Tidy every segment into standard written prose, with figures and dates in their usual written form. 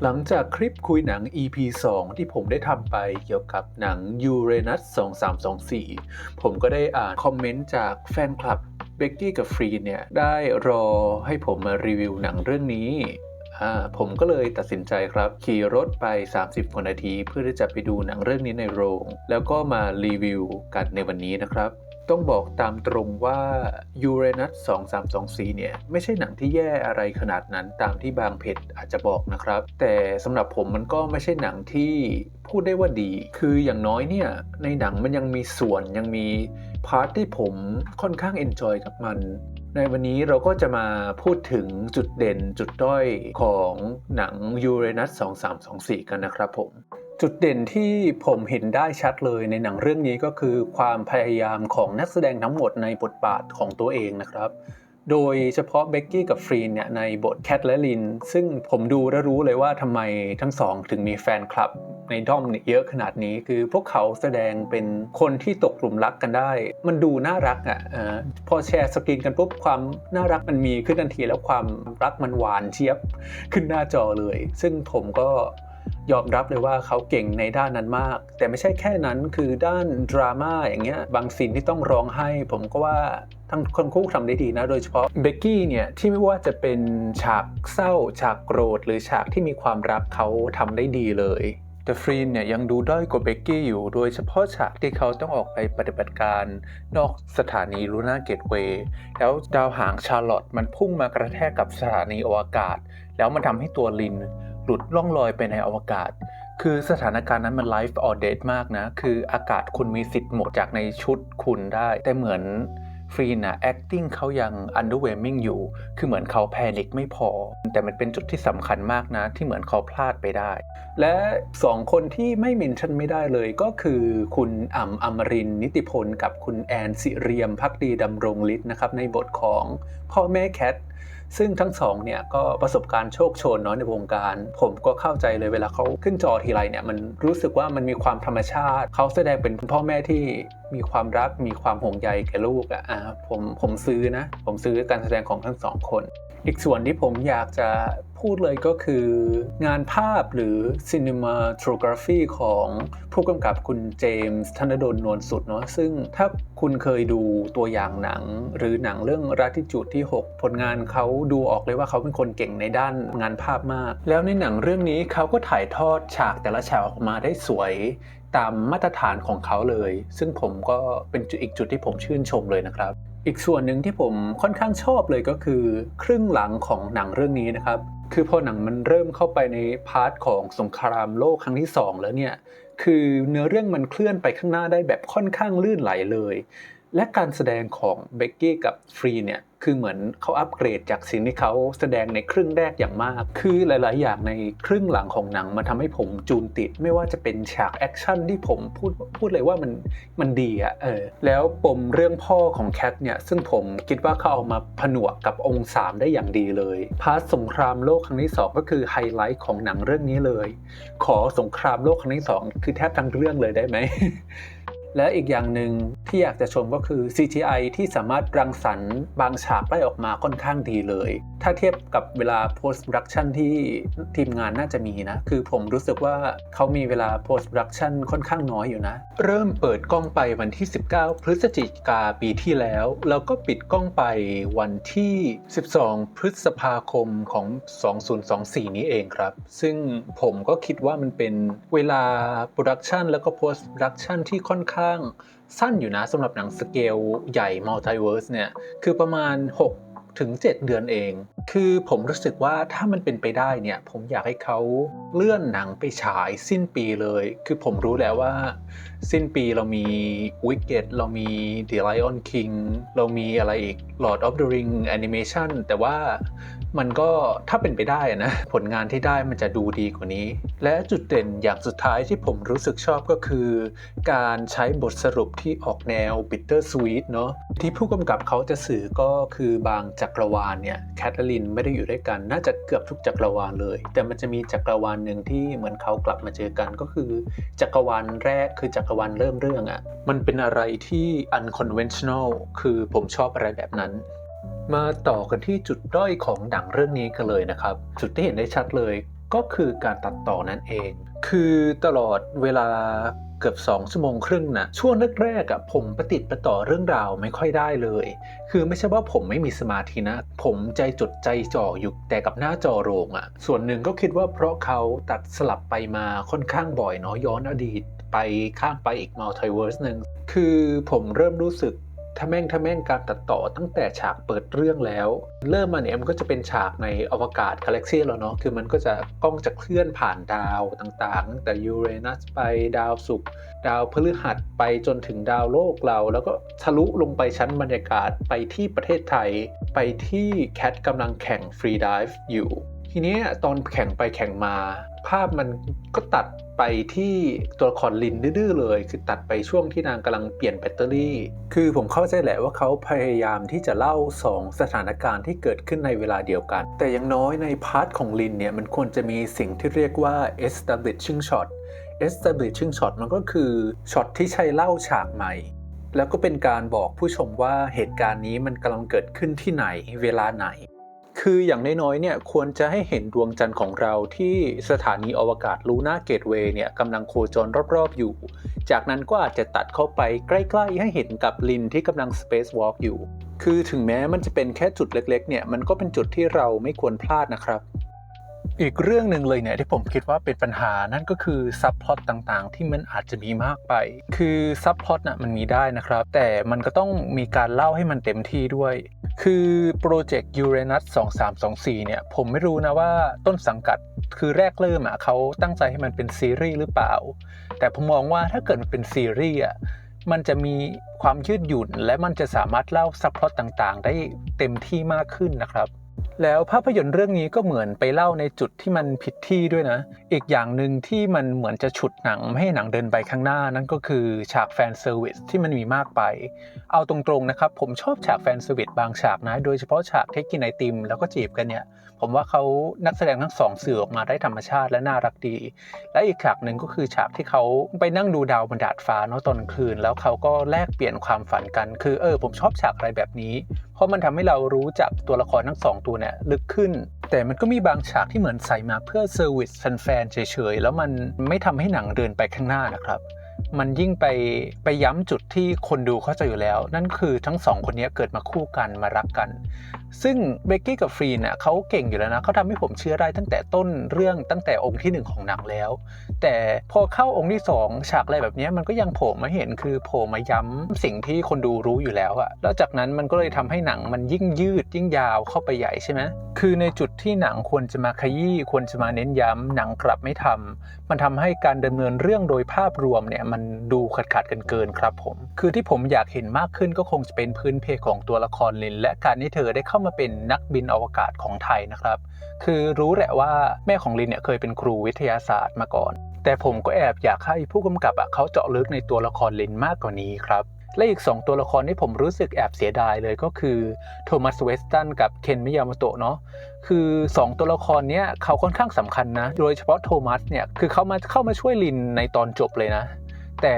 หลังจากคลิปคุยหนัง EP 2 ที่ผมได้ทำไปเกี่ยวกับหนัง Uranus 2324 ผมก็ได้อ่านคอมเมนต์จากแฟนคลับเบกกี้กับฟรีเนี่ยได้รอให้ผมมารีวิวหนังเรื่องนี้ผมก็เลยตัดสินใจครับขี่รถไป30กว่านาทีเพื่อที่จะไปดูหนังเรื่องนี้ในโรงแล้วก็มารีวิวกันในวันนี้นะครับต้องบอกตามตรงว่า Uranus 2324 เนี่ยไม่ใช่หนังที่แย่อะไรขนาดนั้นตามที่บางเพจอาจจะบอกนะครับแต่สำหรับผมมันก็ไม่ใช่หนังที่พูดได้ว่าดีคืออย่างน้อยเนี่ยในหนังมันยังมีส่วนยังมีพาร์ทที่ผมค่อนข้างเอนจอยกับมันในวันนี้เราก็จะมาพูดถึงจุดเด่นจุดด้อยของหนัง Uranus 2324 กันนะครับผมจุดเด่นที่ผมเห็นได้ชัดเลยในหนังเรื่องนี้ก็คือความพยายามของนักแสดงทั้งหมดในบทบาทของตัวเองนะครับโดยเฉพาะเบกกี้กับฟรีนเนี่ยในบทแคทและลินซึ่งผมดูแล้วรู้เลยว่าทำไมทั้งสองถึงมีแฟนคลับในด้อมเยอะขนาดนี้คือพวกเขาแสดงเป็นคนที่ตกหลุมรักกันได้มันดูน่ารักพอแชร์สกรีนกันปุ๊บความน่ารักมันมีขึ้นทันทีแล้วความรักมันหวานเจี๊ยบขึ้นหน้าจอเลยซึ่งผมก็ยอมรับเลยว่าเขาเก่งในด้านนั้นมากแต่ไม่ใช่แค่นั้นคือด้านดราม่าอย่างเงี้ยบางซีนที่ต้องร้องไห้ผมก็ว่าทั้งคนคู่ทำได้ดีนะโดยเฉพาะเบกกี้เนี่ยที่ไม่ว่าจะเป็นฉากเศร้าฉากโกรธหรือฉากที่มีความรักเขาทำได้ดีเลยแต่ฟรีนเนี่ยยังดูด้อยกว่าเบกกี้อยู่โดยเฉพาะฉากที่เขาต้องออกไปปฏิบัติการนอกสถานีลูน่าเกตเวย์แล้วดาวหางชาร์ลอตต์มันพุ่งมากระแทกกับสถานีอวกาศแล้วมันทำให้ตัวลินหลุดล่องลอยไปในอวกาศคือสถานการณ์นั้นมัน life or death มากนะคืออากาศคุณมีสิทธิ์หมดจากในชุดคุณได้แต่เหมือนฟรีนacting เขายัง underwhelming อยู่คือเหมือนเขาแพนิคไม่พอแต่มันเป็นจุดที่สำคัญมากนะที่เหมือนเขาพลาดไปได้และ2คนที่ไม่เมนชั่นไม่ได้เลยก็คือคุณอมรินทร์นิติพลกับคุณแอนสิเรียมภักดีดำรงฤทธิ์นะครับในบทของพ่อแม่แคทซึ่งทั้งสองเนี่ยก็ประสบการณ์โชคโชนเนาะในวงการผมก็เข้าใจเลยเวลาเขาขึ้นจอทีไรเนี่ยมันรู้สึกว่ามันมีความธรรมชาติเขาแสดงเป็นพ่อแม่ที่มีความรักมีความห่วงใยแก่ลูกผมซื้อนะผมซื้อการแสดงของทั้งสองคนอีกส่วนที่ผมอยากจะพูดเลยก็คืองานภาพหรือ cinematography ของผู้กำกับคุณเจมส์ธนดลนวลสุดเนาะซึ่งถ้าคุณเคยดูตัวอย่างหนังหรือหนังเรื่อง Latitude ที่ 6 ผลงานเขาดูออกเลยว่าเขาเป็นคนเก่งในด้านงานภาพมากแล้วในหนังเรื่องนี้เขาก็ถ่ายทอดฉากแต่ละฉากออกมาได้สวยตามมาตรฐานของเขาเลยซึ่งผมก็เป็นอีกจุดที่ผมชื่นชมเลยนะครับอีกส่วนหนึ่งที่ผมค่อนข้างชอบเลยก็คือครึ่งหลังของหนังเรื่องนี้นะครับคือพอหนังมันเริ่มเข้าไปในพาร์ทของสงครามโลกครั้งที่2แล้วเนี่ยคือเนื้อเรื่องมันเคลื่อนไปข้างหน้าได้แบบค่อนข้างลื่นไหลเลยและการแสดงของเบกกี้กับฟรีเนี่ยคือเหมือนเขาอัปเกรดจากสิ่งที่เขาแสดงในครึ่งแรกอย่างมากคือหลายๆอย่างในครึ่งหลังของหนังมาทำให้ผมจูนติดไม่ว่าจะเป็นฉากแอคชั่นที่ผมพูดเลยว่ามันดีแล้วปมเรื่องพ่อของแคทเนี่ยซึ่งผมคิดว่าเขาเอามาผนวกกับองค์3ได้อย่างดีเลยพาร์ทสงครามโลกครั้งที่2ก็คือไฮไลท์ของหนังเรื่องนี้เลยขอสงครามโลกครั้งที่2คือแทบทั้งเรื่องเลยได้ไหม และอีกอย่างหนึ่งที่อยากจะชมก็คือ CGI ที่สามารถรังสรรค์บางฉากได้ออกมาค่อนข้างดีเลยถ้าเทียบกับเวลา post production ที่ทีมงานน่าจะมีนะคือผมรู้สึกว่าเขามีเวลา post production ค่อนข้างน้อยอยู่นะเริ่มเปิดกล้องไปวันที่19พฤศจิกายนปีที่แล้วแล้วก็ปิดกล้องไปวันที่12พฤษภาคมของ2024นี้เองครับซึ่งผมก็คิดว่ามันเป็นเวลา production แล้วก็ post production ที่ค่อนข้างสั้นอยู่นะสำหรับหนังสเกลใหญ่มัลติเวิร์สเนี่ยคือประมาณ6 ถึง 7 เดือนเองคือผมรู้สึกว่าถ้ามันเป็นไปได้เนี่ยผมอยากให้เขาเลื่อนหนังไปฉายสิ้นปีเลยคือผมรู้แล้วว่าสิ้นปีเรามี Wicked เรามี The Lion King เรามีอะไรอีก Lord of the Ring Animation แต่ว่ามันก็ถ้าเป็นไปได้นะผลงานที่ได้มันจะดูดีกว่านี้และจุดเด่นอย่างสุดท้ายที่ผมรู้สึกชอบก็คือการใช้บทสรุปที่ออกแนว bitter sweet เนาะที่ผู้กำกับเขาจะสื่อก็คือบางจักรวาลเนี่ยแคทเธอรีนไม่ได้อยู่ด้วยกันน่าจะเกือบทุกจักรวาลเลยแต่มันจะมีจักรวาลหนึ่งที่เหมือนเขากลับมาเจอกันก็คือจักรวาลแรกคือจักรวาลเริ่มเรื่องมันเป็นอะไรที่ unconventional คือผมชอบอะไรแบบนั้นมาต่อกันที่จุดด้อยของหนังเรื่องนี้กันเลยนะครับจุดที่เห็นได้ชัดเลย ก็คือการตัดต่อนั่นเอง คือตลอดเวลาเกือบ2 ชั่วโมงครึ่งนะช่วงแรกๆผมประติดประต่อเรื่องราวไม่ค่อยได้เลยคือไม่ใช่ว่าผมไม่มีสมาธินะผมใจจดใจจ่ออยู่แต่กับหน้าจอโรงส่วนหนึ่งก็คิดว่าเพราะเขาตัดสลับไปมาค่อนข้างบ่อยเนาะย้อนอดีตไปข้ามไปอีกมัลติเวิร์สนึงคือผมเริ่มรู้สึกทะแม่งการตัดต่อตั้งแต่ฉากเปิดเรื่องแล้วเริ่มมาเนี่ยมันก็จะเป็นฉากในอวกาศกาแล็กซี่แล้วเนาะคือมันก็จะกล้องจะเคลื่อนผ่านดาวต่างๆตั้งแต่ยูเรนัสไปดาวศุกร์ดาวพฤหัสไปจนถึงดาวโลกเราแล้วก็ทะลุลงไปชั้นบรรยากาศไปที่ประเทศไทยไปที่แคทกำลังแข่งฟรีไดฟ์อยู่ทีนี้ตอนแข่งไปแข่งมาภาพมันก็ตัดไปที่ตัวละครลินดื้อๆเลยคือตัดไปช่วงที่นางกำลังเปลี่ยนแบตเตอรี่คือผมเข้าใจแหละว่าเขาพยายามที่จะเล่า2 สถานการณ์ที่เกิดขึ้นในเวลาเดียวกันแต่อย่างน้อยในพาร์ทของลินเนี่ยมันควรจะมีสิ่งที่เรียกว่า establishing shot มันก็คือช็อตที่ใช้เล่าฉากใหม่แล้วก็เป็นการบอกผู้ชมว่าเหตุการณ์นี้มันกำลังเกิดขึ้นที่ไหนเวลาไหนคืออย่างน้อยๆเนี่ยควรจะให้เห็นดวงจันทร์ของเราที่สถานีอวกาศลูน่าเกตเวย์เนี่ยกำลังโคจรรอบๆอยู่จากนั้นก็อาจจะตัดเข้าไปใกล้ๆให้เห็นกับลินที่กำลัง Space Walk อยู่คือถึงแม้มันจะเป็นแค่จุดเล็กๆเนี่ยมันก็เป็นจุดที่เราไม่ควรพลาดนะครับอีกเรื่องหนึ่งเลยเนี่ยที่ผมคิดว่าเป็นปัญหานั่นก็คือซับพล็อตต่างๆที่มันอาจจะมีมากไปคือซับพล็อตมันมีได้นะครับแต่มันก็ต้องมีการเล่าให้มันเต็มที่ด้วยคือโปรเจกต์ยูเรนัส2324เนี่ยผมไม่รู้นะว่าต้นสังกัดคือแรกเริ่มเขาตั้งใจให้มันเป็นซีรีส์หรือเปล่าแต่ผมมองว่าถ้าเกิดมันเป็นซีรีส์มันจะมีความยืดหยุ่นและมันจะสามารถเล่าซับพล็อตต่างๆได้เต็มที่มากขึ้นนะครับแล้วภาพยนตร์เรื่องนี้ก็เหมือนไปเล่าในจุดที่มันผิดที่ด้วยนะอีกอย่างหนึ่งที่มันเหมือนจะฉุดหนังไม่ให้หนังเดินไปข้างหน้านั่นก็คือฉากแฟนเซอร์วิสที่มันมีมากไปเอาตรงๆนะครับผมชอบฉากแฟนเซอร์วิสบางฉากนะโดยเฉพาะฉากที่กินไอติมแล้วก็จีบกันเนี่ยผมว่าเขานักแสดงทั้งสองสื่อออกมาได้ธรรมชาติและน่ารักดีและอีกฉากหนึ่งก็คือฉากที่เขาไปนั่งดูดาวบนดาดฟ้าเนาะตอนคืนแล้วเขาก็แลกเปลี่ยนความฝันกันคือผมชอบฉากอะไรแบบนี้เพราะมันทำให้เรารู้จักตัวละครทั้งสองตัวเนี่ยลึกขึ้นแต่มันก็มีบางฉากที่เหมือนใส่มาเพื่อเซอร์วิสแฟนๆเฉยๆแล้วมันไม่ทำให้หนังเดินไปข้างหน้านะครับมันยิ่งไปย้ำจุดที่คนดูเข้าใจอยู่แล้วนั่นคือทั้งสองคนนี้เกิดมาคู่กันมารักกันซึ่งเบกกี้กับฟรีนเขาเก่งอยู่แล้วนะเขาทำให้ผมเชื่อได้ตั้งแต่ต้นเรื่องตั้งแต่องค์ที่1ของหนังแล้วแต่พอเข้าองค์ที่2ฉากอะไรแบบนี้มันก็ยังโผล่มาเห็นคือโผล่มาย้ำสิ่งที่คนดูรู้อยู่แล้วแล้วจากนั้นมันก็เลยทำให้หนังมันยิ่งยืดยิ่งยาวเข้าไปใหญ่ใช่ไหมคือในจุดที่หนังควรจะมาขยี้ควรจะมาเน้นย้ำหนังกลับไม่ทำมันทำให้การดำเนินเรื่องโดยภาพรวมเนี่ยมันดูขาดเกินครับผมคือที่ผมอยากเห็นมากขึ้นก็คงจะเป็นพื้นเพของตัวละครลินและการที่เธอได้เข้ามาเป็นนักบินอวกาศของไทยนะครับคือรู้แหละว่าแม่ของลินเนี่ยเคยเป็นครูวิทยาศาสตร์มาก่อนแต่ผมก็แอบอยากให้ผู้กำกับเขาเจาะลึกในตัวละครลินมากกว่านี้ครับและอีก2ตัวละครที่ผมรู้สึกแอบเสียดายเลยก็คือโทมัสเวสตันกับเคนมิยาโมโตะเนาะคือ2ตัวละครเนี้ยเขาค่อนข้างสำคัญนะโดยเฉพาะโทมัสเนี่ยคือเข้ามาช่วยลินในตอนจบเลยนะแต่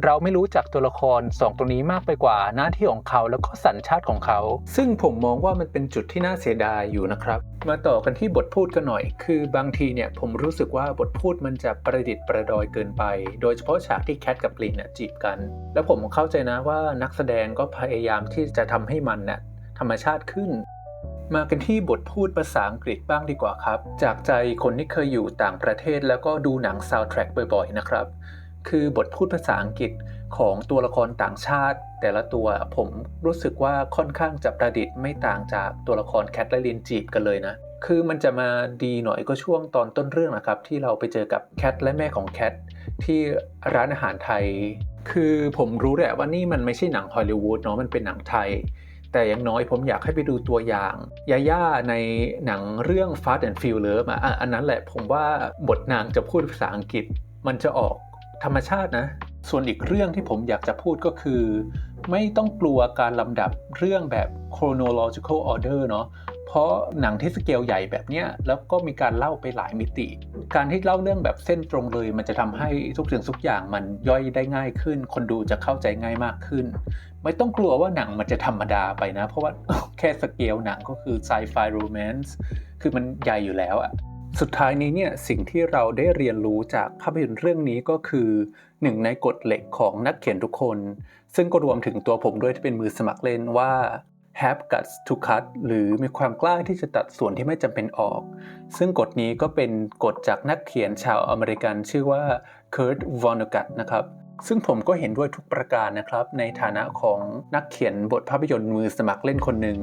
เราไม่รู้จักตัวละคร2ตัวนี้มากไปกว่าหน้าที่ของเขาแล้วก็สัญชาติของเขาซึ่งผมมองว่ามันเป็นจุดที่น่าเสียดายอยู่นะครับมาต่อกันที่บทพูดกันหน่อยคือบางทีเนี่ยผมรู้สึกว่าบทพูดมันจะประดิษฐ์ประดอยเกินไปโดยเฉพาะฉากที่แคทกับลินจีบกันแล้วผมเข้าใจนะว่านักแสดงก็พยายามที่จะทำให้มันธรรมชาติขึ้นมากันที่บทพูดภาษาอังกฤษบ้างดีกว่าครับจากใจคนที่เคยอยู่ต่างประเทศแล้วก็ดูหนังซาวด์แทร็กบ่อยๆนะครับคือบทพูดภาษาอังกฤษของตัวละครต่างชาติแต่ละตัวผมรู้สึกว่าค่อนข้างจะประดิษฐ์ไม่ต่างจากตัวละครแคทและลินจีบกันเลยนะคือมันจะมาดีหน่อยก็ช่วงตอนต้นเรื่องนะครับที่เราไปเจอกับแคทและแม่ของแคทที่ร้านอาหารไทยคือผมรู้แหละว่านี่มันไม่ใช่หนังฮอลลีวูดเนาะมันเป็นหนังไทยแต่อย่างน้อยผมอยากให้ไปดูตัวอย่างยาย่าในหนังเรื่อง Fast and Furious อันนั้นแหละผมว่าบทนางจะพูดภาษาอังกฤษมันจะออกธรรมชาตินะส่วนอีกเรื่องที่ผมอยากจะพูดก็คือไม่ต้องกลัวการลำดับเรื่องแบบ chronological order เนาะเพราะหนังที่สเกลใหญ่แบบเนี้ยแล้วก็มีการเล่าไปหลายมิติการที่เล่าเรื่องแบบเส้นตรงเลยมันจะทำให้ทุกสิ่งทุกอย่างมันย่อยได้ง่ายขึ้นคนดูจะเข้าใจง่ายมากขึ้นไม่ต้องกลัวว่าหนังมันจะธรรมดาไปนะเพราะว่าแค่สเกลหนังก็คือ sci-fi romance คือมันใหญ่อยู่แล้ว สุดท้ายนี้เนี่ยสิ่งที่เราได้เรียนรู้จากภาพยนตร์เรื่องนี้ก็คือหนึ่งในกฎเหล็กของนักเขียนทุกคนซึ่งก็รวมถึงตัวผมด้วยที่เป็นมือสมัครเล่นว่า have guts to cut หรือมีความกล้าที่จะตัดส่วนที่ไม่จำเป็นออกซึ่งกฎนี้ก็เป็นกฎจากนักเขียนชาวอเมริกันชื่อว่า Kurt Vonnegut นะครับซึ่งผมก็เห็นด้วยทุกประการนะครับในฐานะของนักเขียนบทภาพยนตร์มือสมัครเล่นคนหนึ่ง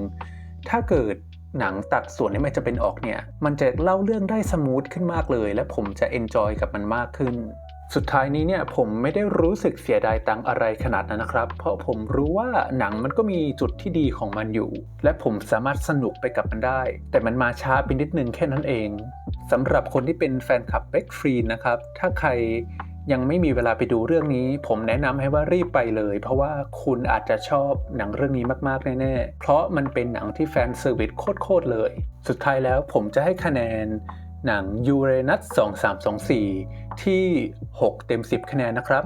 ถ้าเกิดหนังตัดส่วนที่ไม่จำเป็นออกเนี่ยมันจะเล่าเรื่องได้สมูทขึ้นมากเลยและผมจะเอนจอยกับมันมากขึ้นสุดท้ายนี้เนี่ยผมไม่ได้รู้สึกเสียดายตังค์อะไรขนาดนั้นนะครับเพราะผมรู้ว่าหนังมันก็มีจุดที่ดีของมันอยู่และผมสามารถสนุกไปกับมันได้แต่มันมาช้าไปนิดนึงแค่นั้นเองสำหรับคนที่เป็นแฟนคลับเบ็กฟรีนนะครับถ้าใครยังไม่มีเวลาไปดูเรื่องนี้ผมแนะนำให้ว่ารีบไปเลยเพราะว่าคุณอาจจะชอบหนังเรื่องนี้มากๆแน่ๆเพราะมันเป็นหนังที่แฟนเซอร์วิสโคตรๆเลยสุดท้ายแล้วผมจะให้คะแนนหนังยูเรนัส2324ที่6 เต็ม 10 คะแนนนะครับ